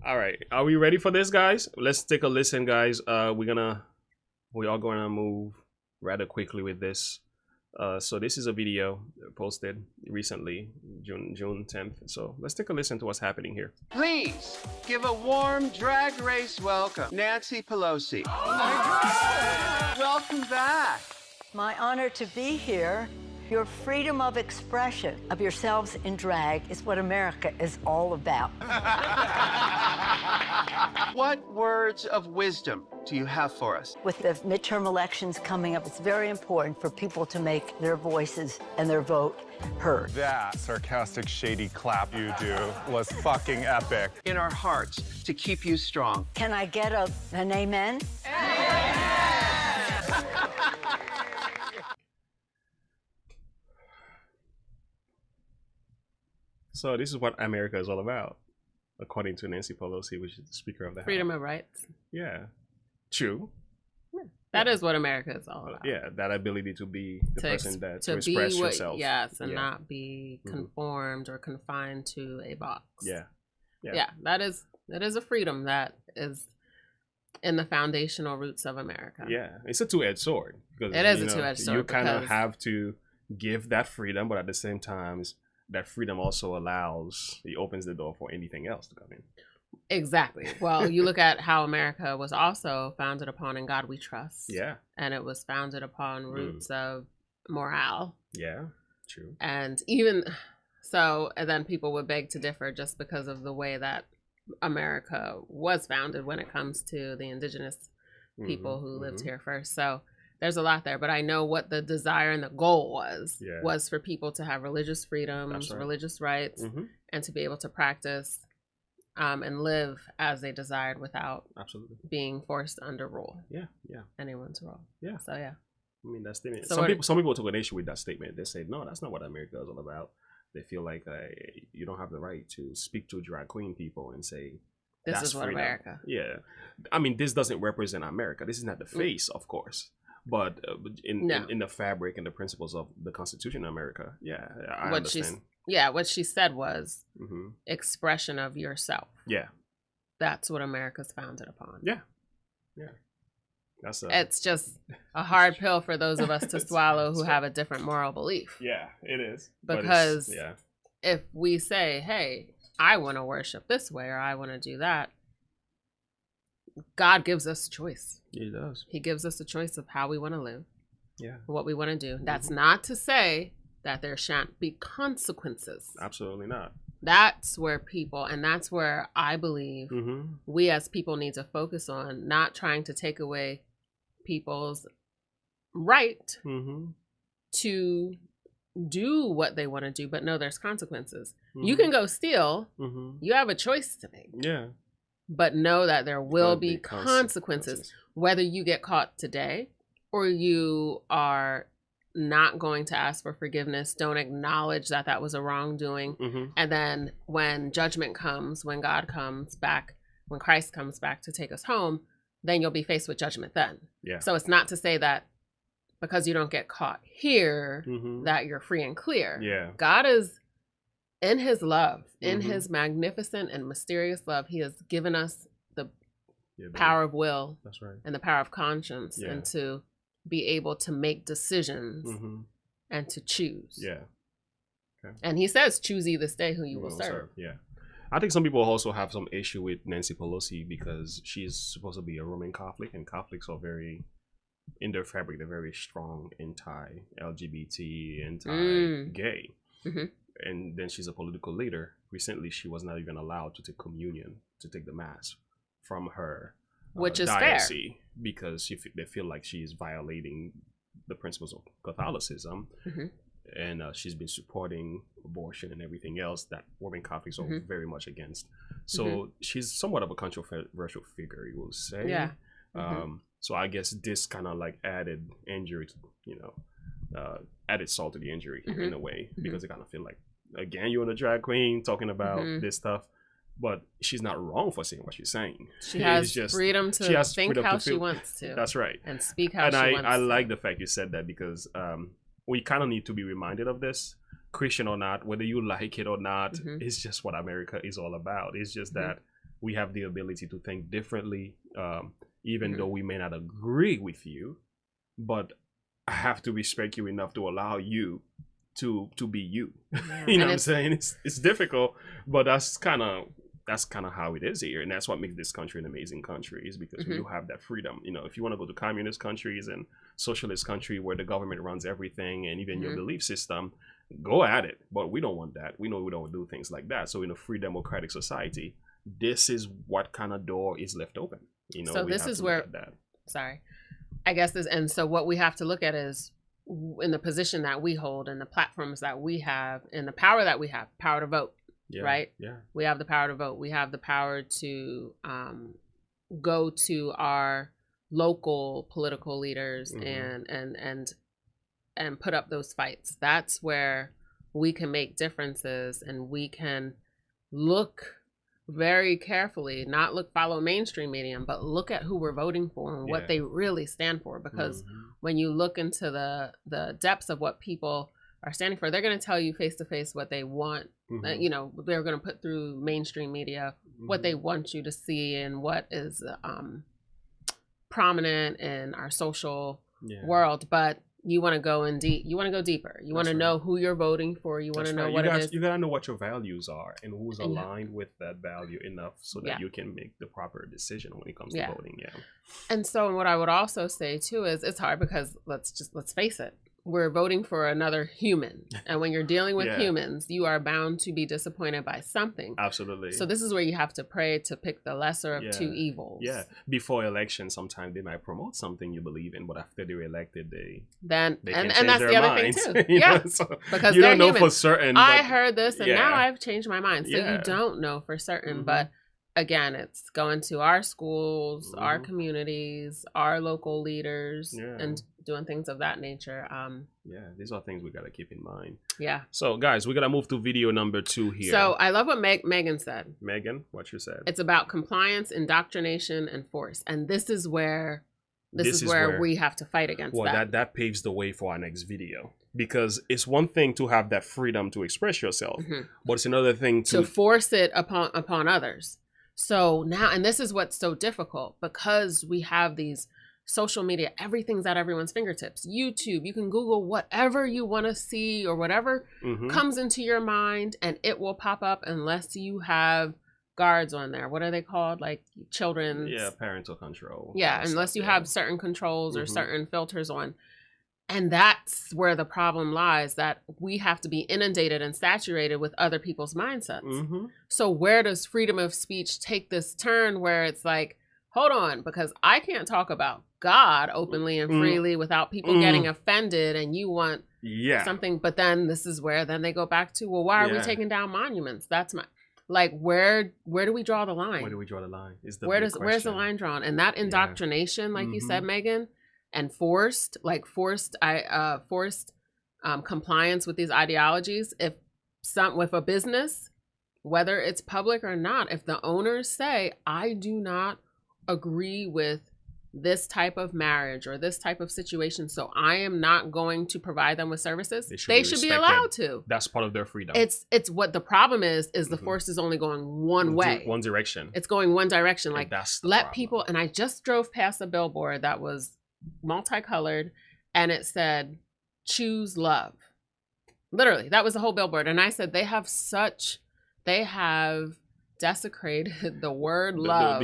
All right, are we ready for this, guys? Let's take a listen, guys. We are gonna move rather quickly with this. So this is a video posted recently, June 10th. So let's take a listen to what's happening here. Please give a warm drag race welcome, Nancy Pelosi. Welcome back. My honor to be here. Your freedom of expression of yourselves in drag is what America is all about. What words of wisdom do you have for us? With the midterm elections coming up, it's very important for people to make their voices and their vote heard. That sarcastic, shady clap you do was fucking epic. In our hearts to keep you strong. Can I get an amen? So this is what America is all about, according to Nancy Pelosi, which is the Speaker of the House. Freedom of rights. Yeah, true. That is what America is all about. Yeah, that ability to be the person that to be express what, yourself. Yes, and not be conformed or confined to a box. Yeah. That is a freedom that is in the foundational roots of America. Yeah, it's a two-edged sword. Because, it is a two-edged sword. You kind of have to give that freedom, but at the same time, that freedom also it opens the door for anything else to come in. Exactly. Well, you look at how America was also founded upon "In God We Trust." Yeah. And it was founded upon roots of morale. Yeah, true. And even so, and then people would beg to differ just because of the way that America was founded when it comes to the indigenous people who lived here first. So there's a lot there, but I know what the desire and the goal was for people to have religious freedoms, religious rights, and to be able to practice and live as they desired without being forced under rule. Yeah. Anyone's rule. Yeah. So yeah. I mean, that statement. So some people took an issue with that statement. They said, no, that's not what America is all about. They feel like you don't have the right to speak to drag queen people and say, this is what freedom. America. Yeah. I mean, this doesn't represent America. This is not the face, of course. But in the fabric and the principles of the Constitution of America, I understand. What she said was expression of yourself. Yeah. That's what America's founded upon. Yeah. It's just a hard pill for those of us to swallow who have a different moral belief. Yeah, it is. Because if we say, hey, I want to worship this way or I want to do that, God gives us choice. He does. He gives us a choice of how we want to live. Yeah. What we want to do. That's not to say that there shan't be consequences. Absolutely not. That's where people, and that's where I believe we as people need to focus on, not trying to take away people's right to do what they want to do, but no, there's consequences. You can go steal. You have a choice to make. Yeah. But know that there will be consequences, whether you get caught today or you are not going to ask for forgiveness, don't acknowledge that that was a wrongdoing. And then when judgment comes, when God comes back, when Christ comes back to take us home, then you'll be faced with judgment then. Yeah. So it's not to say that because you don't get caught here, that you're free and clear. Yeah. God is in his love, in his magnificent and mysterious love, he has given us the power of will. That's right. And the power of conscience and to be able to make decisions and to choose. Yeah. Okay. And he says, choose ye this day who you will serve. Yeah. I think some people also have some issue with Nancy Pelosi because she's supposed to be a Roman Catholic, and Catholics are very, in their fabric, they're very strong anti-LGBT, anti-gay. And then she's a political leader. Recently, she was not even allowed to take communion, to take the mass from her which is diocese fair, because they feel like she's violating the principles of Catholicism. And she's been supporting abortion and everything else that Roman Catholics are very much against. So she's somewhat of a controversial figure, you will say. Yeah. So I guess this kind of like added injury to, added salt to the injury in a way, because they kind of feel like, again, you're a drag queen talking about this stuff, but she's not wrong for saying what she's saying. She has freedom to think how she wants to. That's right. And speak how she wants to. I like the fact you said that, because we kind of need to be reminded of this, Christian or not, whether you like it or not. It's just what America is all about. It's just that We have the ability to think differently, even Mhm. though we may not agree with you. But I have to respect you enough to allow you to be you. Yeah. You know And what I'm saying? It's difficult, but that's kind of how it is here, and that's what makes this country an amazing country, is because we do have that freedom. You know, if you want to go to communist countries and socialist country where the government runs everything and even your belief system, go at it. But we don't want that. We know we don't do things like that. So in a free democratic society, this is what kind of door is left open. You know, So we this have is to look where, at that. sorry, I guess this, and so what we have to look at is in the position that we hold and the platforms that we have and the power that we have, power to vote, right? Yeah. We have the power to vote. We have the power to go to our local political leaders and put up those fights. That's where we can make differences, and we can look very carefully, not follow mainstream media, but look at who we're voting for and what they really stand for. Because when you look into the depths of what people are standing for, they're going to tell you face to face what they want. You know, they're going to put through mainstream media what they want you to see and what is prominent in our social world. But you want to go in deep. You want to go deeper. You want to know who you're voting for. You want to know what it is. You gotta know what your values are and who's aligned with that value enough so that you can make the proper decision when it comes to voting. And so what I would also say too is it's hard because let's face it. We're voting for another human. And when you're dealing with humans, you are bound to be disappointed by something. Absolutely. So this is where you have to pray to pick the lesser of two evils. Yeah. Before election, sometimes they might promote something you believe in, but after they're elected, they can change that's their the other minds, thing too. know? So because you they're don't know human. for certain. I heard this and now I've changed my mind. So Yeah. you don't know for certain, but again, it's going to our schools, our communities, our local leaders, and doing things of that nature. These are things we got to keep in mind. Yeah. So, guys, we're going to move to video number 2 here. So I love what Megan said. Megan, what you said. It's about compliance, indoctrination, and force. And this is where we have to fight against that. That paves the way for our next video. Because it's one thing to have that freedom to express yourself, but it's another thing to force it upon others. So now, and this is what's so difficult, because we have these social media, everything's at everyone's fingertips. YouTube, you can Google whatever you want to see or whatever comes into your mind, and it will pop up unless you have guards on there. What are they called? Like children's? Yeah, parental control. Yeah, unless you have certain controls or certain filters on. And that's where the problem lies, that we have to be inundated and saturated with other people's mindsets. So where does freedom of speech take this turn where it's like, hold on, because I can't talk about God openly and freely without people getting offended, and you want something. But then this is where then they go back to, well, why are we taking down monuments? That's my, like, where do we draw the line? Where do we draw the line? Where's the line drawn? And that indoctrination, like you said, Megan, and forced compliance with these ideologies. If with a business, whether it's public or not, if the owners say, I do not agree with this type of marriage or this type of situation, so I am not going to provide them with services, they should be allowed to. That's part of their freedom. It's what the problem is the force is only going one way. One direction. It's going one direction. Like, that's let problem. people, and I just drove past a billboard that was multicolored and it said, choose love. Literally, that was the whole billboard. And I said, they have desecrated the word love.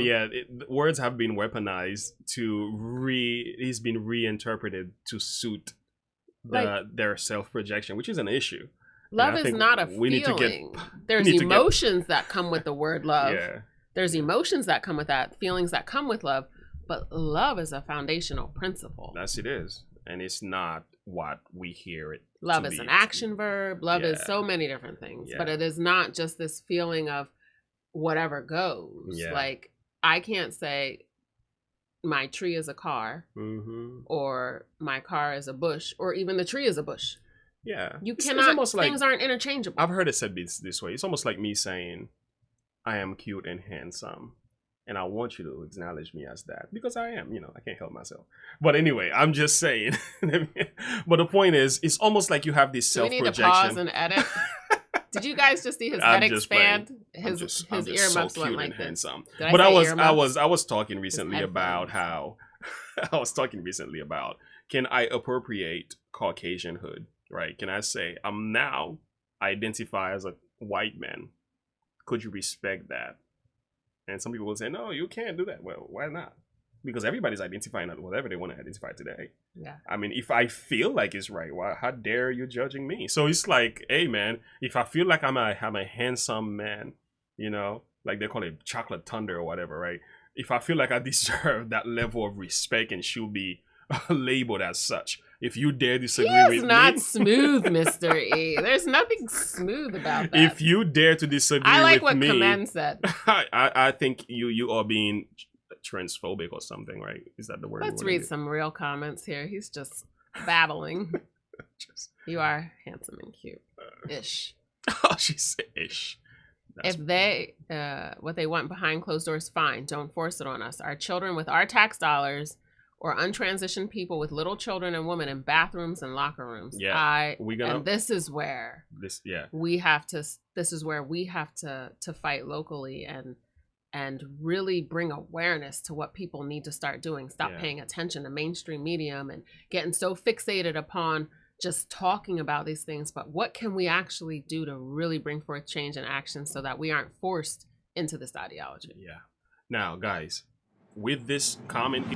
Words have been weaponized it's been reinterpreted to suit their self-projection, which is an issue. Love is not a feeling. There's emotions that come with the word love. There's emotions that come with that, feelings that come with love. But love is a foundational principle. Yes, it is. And it's not what we hear it. Love is an action verb. Love is so many different things. But it is not just this feeling of whatever goes. Like, I can't say my tree is a car or my car is a bush or even the tree is a bush. Yeah. You cannot, things aren't interchangeable. I've heard it said this way. It's almost like me saying, I am cute and handsome. And I want you to acknowledge me as that, because I am, I can't help myself. But anyway, I'm just saying. But the point is, it's almost like you have this self-projection. We need to pause and edit. Did you guys just see his I'm head just playing. expand? I'm His just earmuffs so went cute like and this. handsome. Did But I say was earmuffs? talking recently about how I was talking recently about, can I appropriate Caucasianhood, right? Can I say I'm now identify as a white man? Could you respect that? And some people will say, no, you can't do that. Well, why not? Because everybody's identifying at whatever they want to identify today. Yeah. I mean, if I feel like it's right, why? How dare you judging me? So it's like, hey, man, if I feel like I'm a handsome man, you know, like they call it chocolate thunder or whatever, right? If I feel like I deserve that level of respect and should be labeled as such, if you dare disagree He with is not me, smooth, Mr. E. There's nothing smooth about that. if you dare to disagree I like with what me, Kamen said. I think you are being transphobic or something, right? Is that the word? Let's read some real comments here. He's just babbling. You are handsome and cute. Ish. Oh, she said ish. That's If they, what they want behind closed doors, fine. Don't force it on us. Our children with our tax dollars, or untransitioned people with little children and women in bathrooms and locker rooms. Yeah, and this is where we have to. This is where we have to fight locally and really bring awareness to what people need to start doing. Stop paying attention to mainstream medium and getting so fixated upon just talking about these things. But what can we actually do to really bring forth change and action so that we aren't forced into this ideology? Yeah. Now, guys, with this comment.